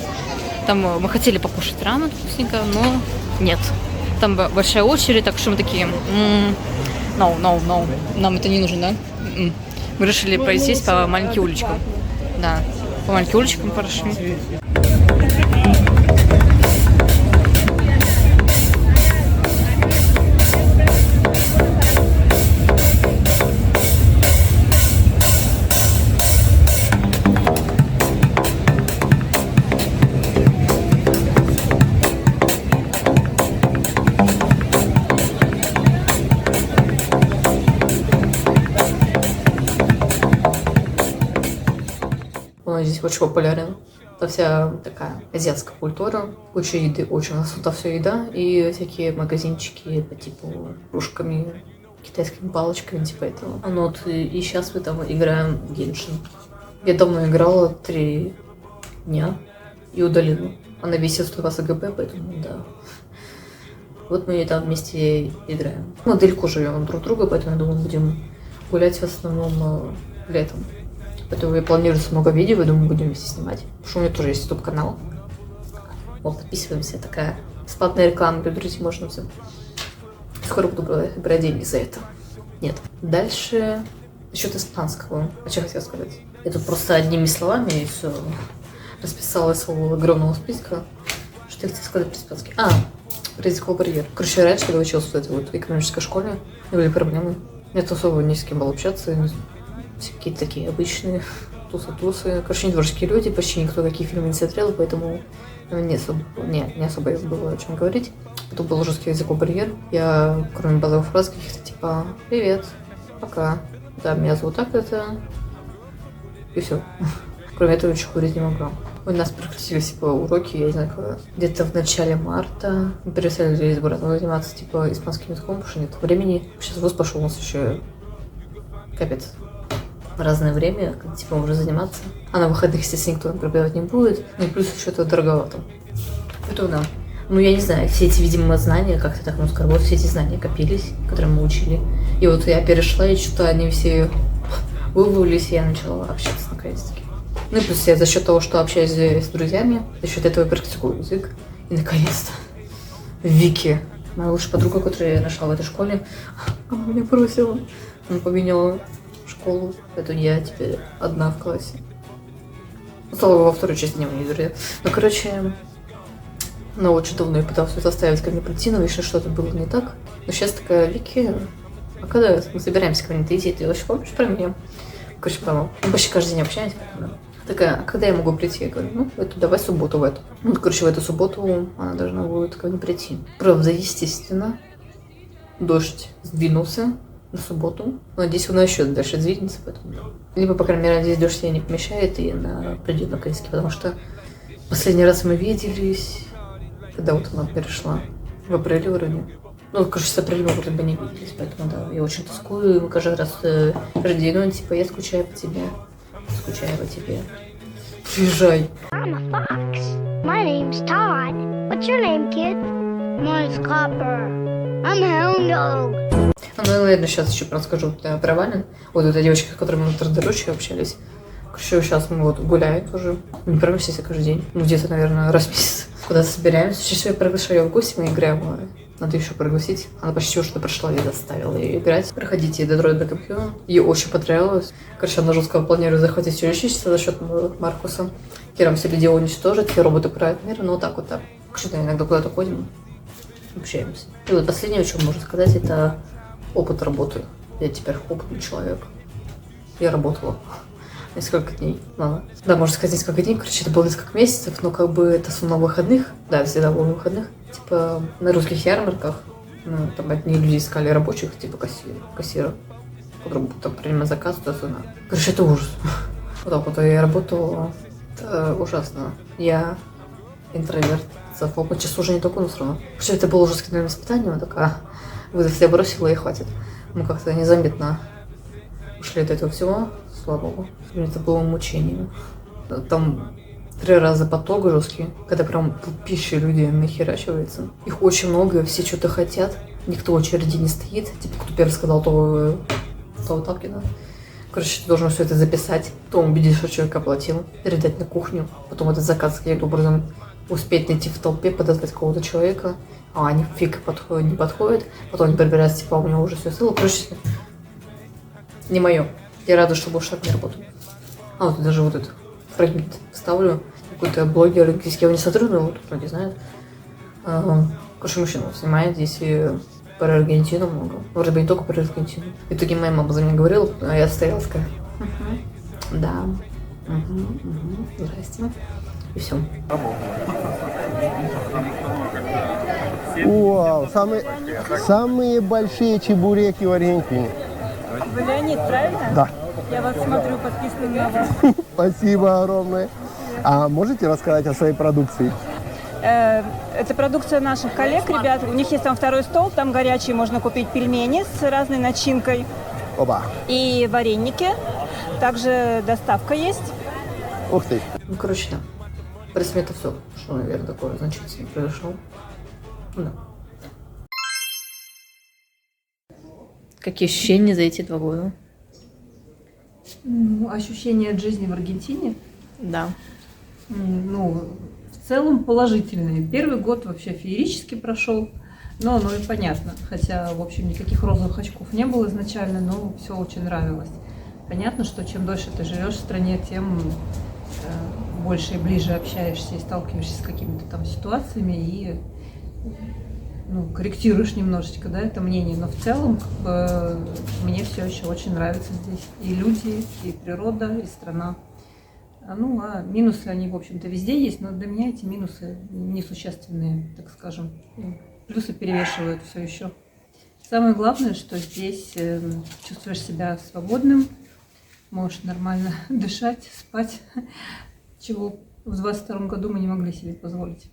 A: Там мы хотели покушать рамен вкусненько, но нет. Там большая очередь, так что мы такие, no, нам это не нужно, да? Мы решили пройтись по маленьким уличкам. Да, по маленьким уличкам прошли. Он здесь очень популярен. Это вся такая азиатская культура, куча еды, очень у нас тут вся еда, и всякие магазинчики по типу кружками, китайскими палочками, типа этого. Ну вот и сейчас мы там играем в Геншин. Я давно играла 3 дня и удалила. Она весит 120 ГБ, поэтому да. Вот мы там вместе играем. Мы далеко живем друг друга, поэтому я думаю, будем гулять в основном летом. Поэтому я планирую много видео, я думаю, будем вместе снимать. Потому что у меня тоже есть YouTube-канал. Вот, подписываемся, такая бесплатная реклама, друзья, можно все. Скоро буду брать деньги за это. Нет. Дальше насчет испанского. А что хотела сказать? Я тут просто одними словами и все расписала из своего огромного списка. Что я хотела сказать по-испански? Языковой барьер. Короче, раньше, когда учился в этой вот экономической школе, у меня были проблемы. Нет особо ни с кем было общаться. Все какие-то такие обычные тусы. Короче, не творческие люди, почти никто такие фильмы не смотрел, поэтому не особо было о чем говорить. Это был жесткий языковой барьер. Я, кроме базовых фраз, каких-то типа «Привет», «Пока», «Да, меня зовут так это», и все. Кроме этого, ничего говорить не могла. У нас прекратились типа уроки, я не знаю, когда. Где-то в начале марта мы перестали с братом заниматься типа испанским языком, потому что нет времени. Сейчас вуз пошел, у нас еще капец. Разное время, когда типа можно заниматься. А на выходных, естественно, никто преподавать не будет. Ну и плюс еще это дороговато. Это да. Ну, я не знаю, все эти, видимо, знания, как-то так можно сказать, вот все эти знания копились, которые мы учили. И вот я перешла, и что-то они все вывалились, и я начала общаться наконец-таки. Ну и плюс я за счет того, что общаюсь с друзьями, за счет этого я практикую язык. И наконец-то Вики, моя лучшая подруга, которую я нашла в этой школе, она меня бросила. Она поменяла школу, поэтому я теперь одна в классе. Стала во второй части дня, друзья. Ну, короче, она очень давно я пыталась заставить ко мне прийти, но еще что-то было не так. Но сейчас такая: Вики, а когда мы собираемся ко мне идти, ты вообще помнишь про меня? Короче, мы почти каждый день общаемся. Такая: а когда я могу прийти? Я говорю: ну, это давай субботу в эту. Ну, короче, в эту субботу она должна будет ко мне прийти. Правда, естественно, дождь сдвинулся на субботу. Надеюсь, он еще дальше двинется, поэтому... Либо, по крайней мере, надеюсь, дождь ей не помешает, и она придет наконец-таки, потому что последний раз мы виделись, когда вот она перешла, в апреле вроде. Ну, короче, с апреля мы вроде бы не виделись, поэтому, да, я очень тоскую, и мы каждый раз, каждый день, ну, типа, я скучаю по тебе, скучаю по тебе. Приезжай.
D: I'm a fox. My name's Todd. What's your name, kid? Mine's Copper. I'm a hound dog.
A: Ну, наверное, сейчас еще расскажу про Вален. Вот эта девочка, с которой мы на Трудоручье общались. Короче, сейчас мы вот гуляем тоже. Мы не прям каждый день. Ну, где-то, наверное, раз в месяц. Куда-то собираемся. Сейчас я приглашаю ее в гости, мы играем. Надо еще пригласить. Она почти уже прошла, я заставила ее играть. Проходите Detroit Become Human. Ей очень понравилось. Короче, она жестко планирует захватить все учительство за счет Маркуса. Керам все людей уничтожит, все роботы правят мир. Ну, вот так вот, так. Что-то иногда куда-то ходим, общаемся. И вот последнее, что можно сказать, это опыт работы. Я теперь опытный человек. Я работала несколько дней. Ладно. Да, можно сказать, несколько дней. Короче, это было несколько месяцев, но как бы это на выходных. Да, всегда было на выходных. Типа на русских ярмарках. Ну, там одни люди искали рабочих, типа кассира, которые там принимают заказ, туда-сюда. Короче, это ужас. Вот так вот я работала. Это ужасно. Я интроверт. Зафокус. Сейчас уже не такой, но все равно. Короче, это было жестким испытанием. Я такая: вызов я бросила и хватит. Мы как-то незаметно ушли от этого всего, слава богу. Это было мучением. Там 3 раза поток жесткий, когда прям пищей люди нахерачиваются. Их очень много, все что-то хотят. Никто в очереди не стоит. Типа, кто первый сказал, то вот так, да. Короче, ты должен все это записать, потом убедить, что человек оплатил, передать на кухню, потом этот заказ каким-то образом успеть найти в толпе, подозвать какого-то человека. А они фиг подходят, не подходят. Потом они проверяются, типа, у него уже все сыло. Короче, не мое. Я рада, что больше так не работаю. А вот даже вот этот фрагмент вставлю. Какой-то блогер английский, я его не смотрю, но вот вроде знает. Короче, мужчина снимает здесь и про Аргентину много. Вроде бы не только про Аргентину. В итоге моя мама за меня говорила, а я стояла, такая: да, здрасте. И все.
E: Вау, самые большие чебуреки в Аргентине.
C: Вы Леонид, правильно?
E: Да.
C: Я вас смотрю, подписаны на вас.
E: Спасибо огромное. А можете рассказать о своей продукции?
C: Это продукция наших коллег, ребят. У них есть там второй стол, там горячие можно купить пельмени с разной начинкой
E: Оба.
C: и вареники. Также доставка есть.
E: Ух ты.
A: Ну, короче, да. В принципе, это все, что, наверное, такое значительное произошло. Ну, да. Какие ощущения за эти 2 года?
F: Ощущения от жизни в Аргентине,
A: Да.
F: ну, в целом положительные. Первый год вообще феерически прошел, но оно и понятно. Хотя, в общем, никаких розовых очков не было изначально, но все очень нравилось. Понятно, что чем дольше ты живешь в стране, тем больше и ближе общаешься и сталкиваешься с какими-то там ситуациями и корректируешь немножечко, да, это мнение. Но в целом как бы, мне все еще очень нравится здесь. И люди, и природа, и страна. А минусы, они, в общем-то, везде есть, но для меня эти минусы несущественные, так скажем. Плюсы перевешивают все еще. Самое главное, что здесь чувствуешь себя свободным, можешь нормально дышать, спать, чего в 22 году мы не могли себе позволить.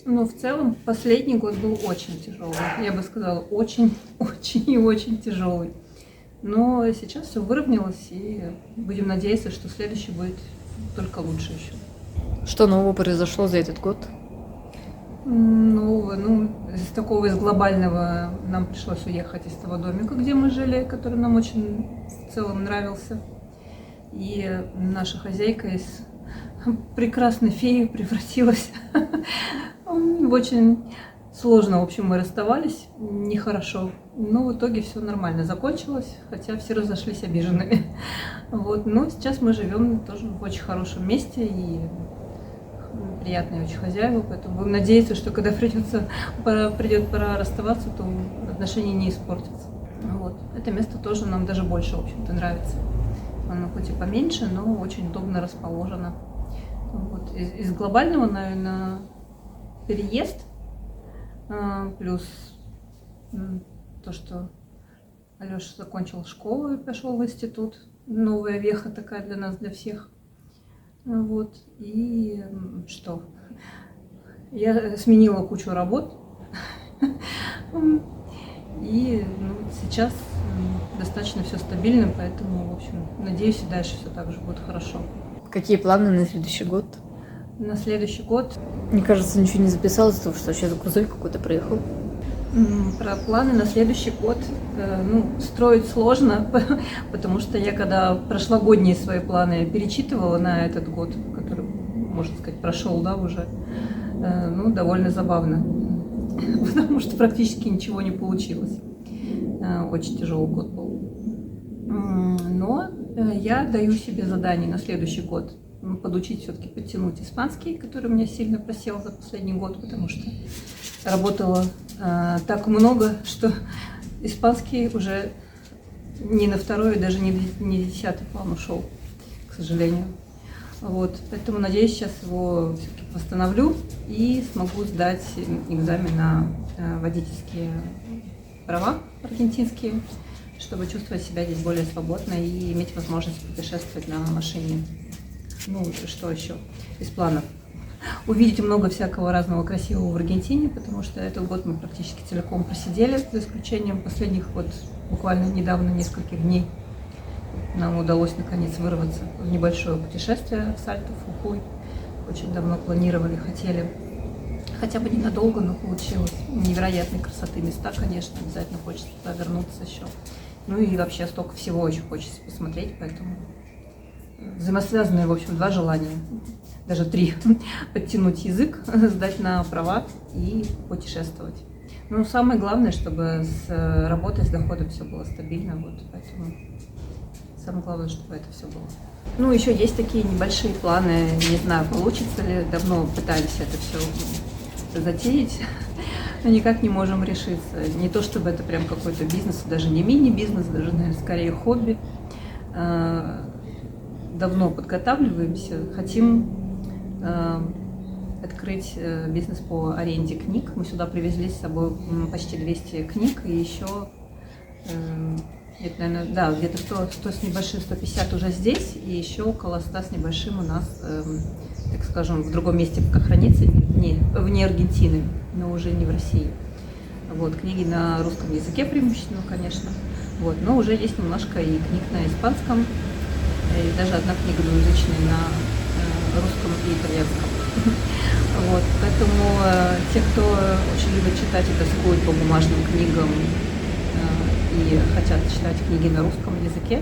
F: В целом, последний год был очень тяжелый. Я бы сказала, очень-очень и очень тяжелый. Но сейчас все выровнялось, и будем надеяться, что следующий будет только лучше еще.
A: Что нового произошло за этот год?
F: Из такого, из глобального нам пришлось уехать из того домика, где мы жили, который нам очень в целом нравился. И наша хозяйка из прекрасной феи превратилась в очень сложно. В общем, мы расставались нехорошо, но в итоге все нормально закончилось, хотя все разошлись обиженными. Но сейчас мы живем тоже в очень хорошем месте и приятные очень хозяева, поэтому будем надеяться, что когда придет пора расставаться, то отношения не испортятся. Это место тоже нам даже больше, в общем-то, нравится. Оно хоть и поменьше, но очень удобно расположено. Из глобального, наверное, переезд, плюс то, что Алеша закончил школу и пошел в институт. Новая веха такая для нас, для всех. И что? Я сменила кучу работ. И сейчас достаточно все стабильно, поэтому, в общем, надеюсь, и дальше все так же будет хорошо.
A: Какие планы на следующий год?
F: На следующий год...
A: Мне кажется, ничего не записалось, потому что сейчас грузовик какой-то приехал.
F: Про планы на следующий год строить сложно, потому что я когда прошлогодние свои планы перечитывала на этот год, который, можно сказать, прошел, да, уже, довольно забавно, потому что практически ничего не получилось. Очень тяжелый год был. Но я даю себе задание на следующий год подучить, все-таки подтянуть испанский, который у меня сильно просел за последний год, потому что работала так много, что испанский уже не на второй, даже не 10-й план ушел, к сожалению. Поэтому, надеюсь, сейчас его все-таки восстановлю и смогу сдать экзамен на водительские права аргентинские, чтобы чувствовать себя здесь более свободно и иметь возможность путешествовать на машине. Что еще из планов? Увидеть много всякого разного красивого в Аргентине, потому что этот год мы практически целиком просидели, за исключением последних буквально недавно, нескольких дней. Нам удалось наконец вырваться в небольшое путешествие в Сальто, в Хухуй. Очень давно планировали, хотели. Хотя бы ненадолго, но получилось. Невероятной красоты места, конечно, обязательно хочется туда вернуться еще. И вообще столько всего очень хочется посмотреть, поэтому взаимосвязанные, в общем, 2 желания, даже 3. Подтянуть язык, сдать на права и путешествовать. Самое главное, чтобы с работой, с доходом все было стабильно, поэтому самое главное, чтобы это все было. Еще есть такие небольшие планы, не знаю, получится ли, давно пытались это все затеять, но никак не можем решиться. Не то чтобы это прям какой-то бизнес, даже не мини-бизнес, даже, наверное, скорее хобби. Давно подготавливаемся, хотим открыть бизнес по аренде книг. Мы сюда привезли с собой почти 200 книг, и еще где-то 100 с небольшим, 150 уже здесь, и еще около 100 с небольшим у нас так скажем, в другом месте пока хранится, вне Аргентины, но уже не в России. Вот, книги на русском языке преимущественно, конечно. Вот, но уже есть немножко и книг на испанском, и даже одна книга двуязычная на русском и итальянском. Вот, поэтому те, кто очень любит читать и тоскуют по бумажным книгам и хотят читать книги на русском языке,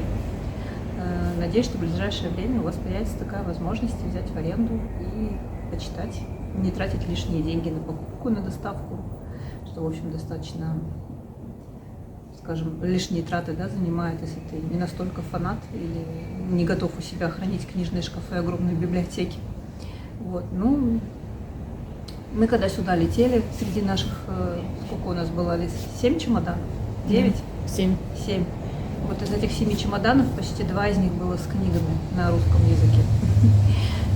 F: надеюсь, что в ближайшее время у вас появится такая возможность взять в аренду и почитать, не тратить лишние деньги на покупку, на доставку, что, в общем, достаточно, скажем, лишние траты, да, занимает, если ты не настолько фанат или не готов у себя хранить книжные шкафы и огромные библиотеки. Вот, ну, мы когда сюда летели, среди наших, сколько у нас было, 7 чемоданов? 9?
A: 7.
F: 7. Вот из этих 7 чемоданов почти 2 из них было с книгами на русском языке.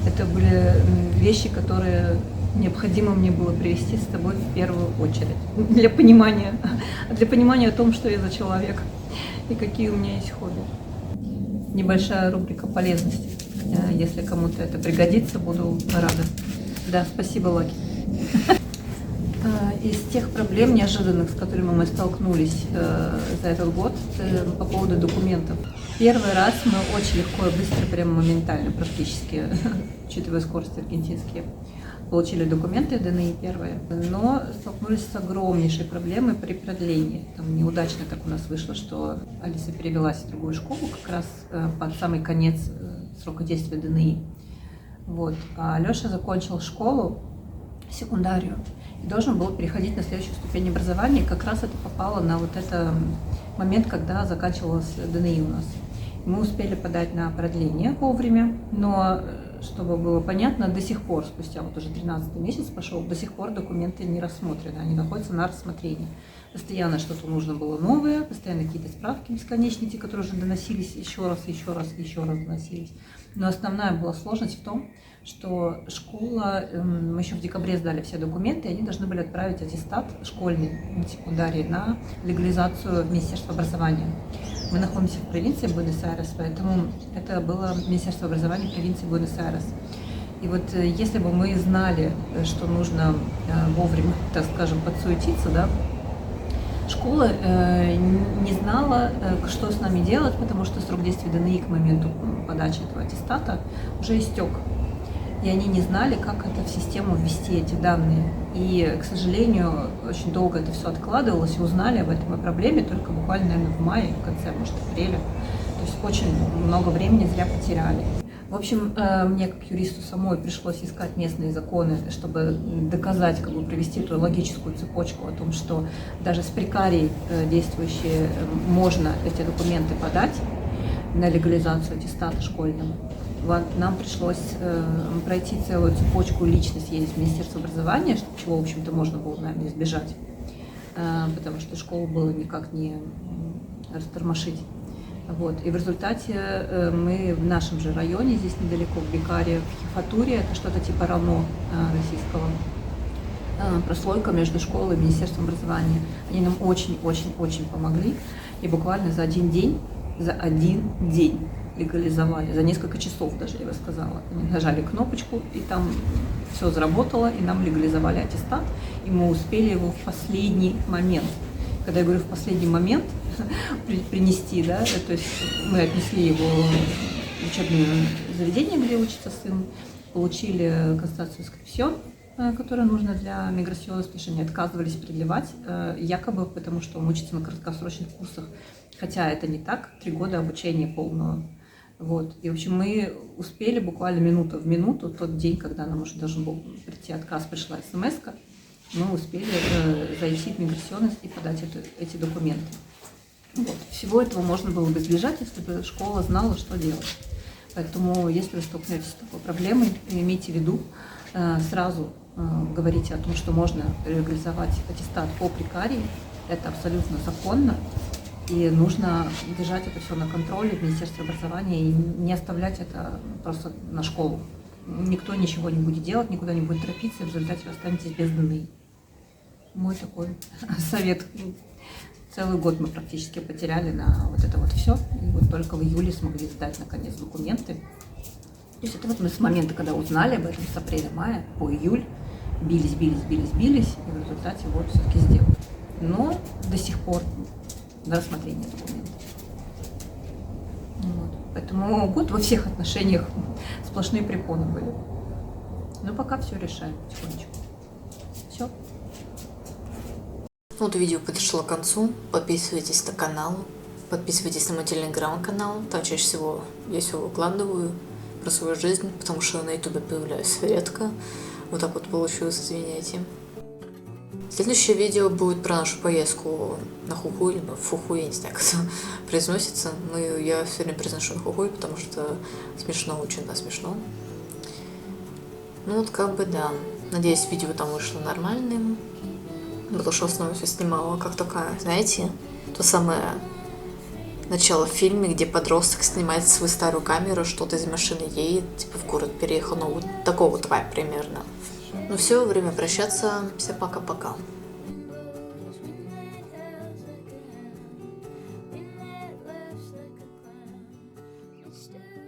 F: Это были вещи, которые необходимо мне было привезти с собой в первую очередь. Для понимания о том, что я за человек и какие у меня есть хобби. Небольшая рубрика полезности. Если кому-то это пригодится, буду рада. Да, спасибо, Лаки. Из тех проблем неожиданных, с которыми мы столкнулись за этот год по поводу документов. Первый раз мы очень легко и быстро, прямо моментально практически, учитывая скорости аргентинские, получили документы ДНИ первые, но столкнулись с огромнейшей проблемой при продлении. Там неудачно так у нас вышло, что Алиса перевелась в другую школу как раз под самый конец срока действия ДНИ. Вот. А Леша закончил школу, секундарию, и должен был переходить на следующую ступень образования. И как раз это попало на вот этот момент, когда заканчивалось ДНИ у нас. Мы успели подать на продление вовремя, но, чтобы было понятно, до сих пор, спустя вот уже 13-й месяц пошел, до сих пор документы не рассмотрены, они находятся на рассмотрении. Постоянно что-то нужно было новое, постоянно какие-то справки бесконечные, те, которые уже доносились еще раз доносились. Но основная была сложность в том, что школа, мы еще в декабре сдали все документы, и они должны были отправить аттестат школьный, секундарий, на легализацию в Министерство образования. Мы находимся в провинции Буэнос-Айрес, поэтому это было Министерство образования провинции Буэнос-Айрес. И вот если бы мы знали, что нужно вовремя, так скажем, подсуетиться, да, школа не знала, что с нами делать, потому что срок действия ДНИ к моменту подачи этого аттестата уже истек. И они не знали, как это в систему ввести, эти данные. И, к сожалению, очень долго это все откладывалось, и узнали об этом проблеме только буквально, наверное, в мае, в конце, может, апреля. То есть очень много времени зря потеряли. В общем, мне, как юристу самой, пришлось искать местные законы, чтобы доказать, как бы провести эту логическую цепочку о том, что даже с прекарией действующие можно эти документы подать на легализацию аттестата школьного. Нам пришлось пройти целую цепочку, лично съездить в Министерство образования, чего, в общем-то, можно было, наверное, избежать, потому что школу было никак не растормошить. Вот. И в результате мы в нашем же районе, здесь недалеко, в Бекаре, в Хифатуре, это что-то типа равно российского, прослойка между школой и Министерством образования. Они нам очень-очень-очень помогли, и буквально за один день легализовали, за несколько часов даже, я бы сказала. Они нажали кнопочку, и там все заработало, и нам легализовали аттестат, и мы успели его в последний момент. Когда я говорю в последний момент принести, да, то есть мы отнесли его в учебное заведение, где учится сын, получили констатацию скрипсион, которая нужна для миграционных, потому что они отказывались продлевать, якобы потому, что он учится на краткосрочных курсах, хотя это не так, 3 года обучения полного. Вот. И, в общем, мы успели буквально минута в минуту, тот день, когда нам уже должен был прийти отказ, пришла смс-ка, мы успели зайти в миграционность и подать эти документы. Вот. Всего этого можно было бы избежать, если бы школа знала, что делать. Поэтому, если вы столкнетесь с такой проблемой, имейте в виду, сразу говорите о том, что можно легализовать аттестат по прекарии. Это абсолютно законно. И нужно держать это все на контроле в Министерстве образования и не оставлять это просто на школу. Никто ничего не будет делать, никуда не будет торопиться, и в результате вы останетесь без ДНИ. Мой такой совет. Целый год мы практически потеряли на вот это вот все. И вот только в июле смогли сдать наконец документы. То есть это вот мы с момента, когда узнали об этом, с апреля-мая по июль, бились, и в результате вот все-таки сделали. Но до сих пор на рассмотрение документов. Вот. Поэтому год во всех отношениях сплошные препоны были. Но пока все решаем потихонечку. Все.
A: Вот видео подошло к концу. Подписывайтесь на канал. Подписывайтесь на мой телеграм-канал. Там чаще всего я все выкладываю про свою жизнь, потому что на ютубе появляюсь редко. Вот так вот получилось, извиняйте. Следующее видео будет про нашу поездку на Хухуй, или в Фухуй, я не знаю, как это произносится. Но я сегодня произношу на Хухуй, потому что смешно, очень, да, смешно. Ну вот как бы да. Надеюсь, видео там вышло нормальным. Потому что в основном все снимала как такая, знаете, то самое начало в фильме, где подросток снимает свою старую камеру, что-то из машины едет, типа в город переехал, ну вот такого вот вайб примерно. Ну все, время прощаться, всем пока-пока.
G: Stay